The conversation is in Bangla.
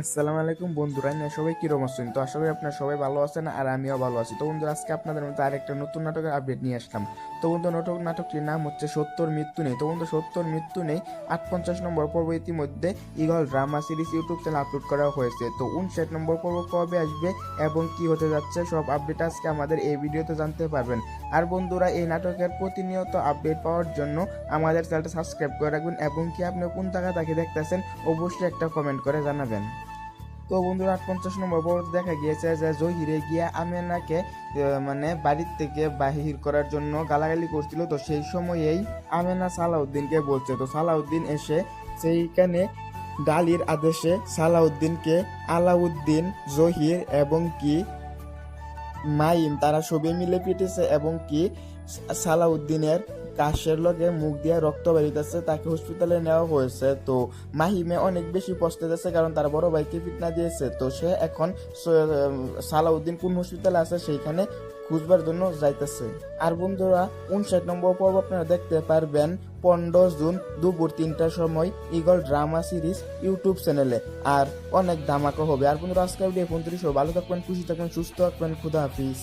আসসালামু আলাইকুম বন্ধুরা, সবাই কিরকম আছেন? তো আশা করি আপনারা সবাই ভালো আছেন আর আমিও ভালো আছি। তো বন্ধুরা, আজকে আপনাদের মধ্যে আরেকটা নতুন নাটকের আপডেট নিয়ে আসলাম। তো বন্ধু, নাটকটির নাম হচ্ছে সত্যর মৃত্যু নেই। তো বন্ধু, সত্যর মৃত্যু নেই 58 নম্বর পর্ব ইতিমধ্যে eagle drama series YouTube channel upload করা হয়েছে। তো 59 নম্বর পর্ব কবে আসবে এবং কি হতে যাচ্ছে সব আপডেট আজকে আমাদের এই ভিডিওতে জানতে পারবেন। আর বন্ধুরা, এই নাটকের প্রতিনিয়ত আপডেট পাওয়ার জন্য আমাদের চ্যানেলটা সাবস্ক্রাইব করে রাখবেন এবং কি আপনি কোন জায়গা থেকে দেখতেছেন অবশ্যই একটা কমেন্ট করে জানাবেন। তো বন্ধুরা, 58 নম্বর পর্বতে দেখা গিয়েছে যে জহিরে গিয়া আমেনাকে মানে বাড়ির থেকে বাহির করার জন্য গালাগালি করছিল। তো সেই সময়েই আমেনা সালাউদ্দিনকে বলছে। তো সালাউদ্দিন এসে সেইখানে ডালির আদেশে সালাউদ্দিনকে আলাউদ্দিন, জহির এবং কি মাইম তারা সবাই মিলে পিটেছে এবং কি সালাউদ্দিনের কাশের লগে মুখ দিয়ে রক্ত বেরিতেছে, তাকে হসপিটালে নেওয়া হয়েছে। তো মাহিমে অনেক বেশি পস্তাতেছে কারণ তার বড় ভাইকে ফিটনা দিয়েছে। তো সে এখন সালাউদ্দিন কোন হসপিটালে আছে সেইখানে খুঁজবার জন্য যাইতেছে। আর বন্ধুরা, 59 নম্বর পর্ব আপনারা দেখতে পারবেন 15 জুন দুপুর 3টার সময় ইগল ড্রামা সিরিজ ইউটিউব চ্যানেলে। আর অনেক ধামাকা হবে। আর বন্ধুরা, আজকে ভিডিও 29, ভালো থাকবেন, খুশি থাকবেন, সুস্থ থাকবেন, খুদা হাফিজ।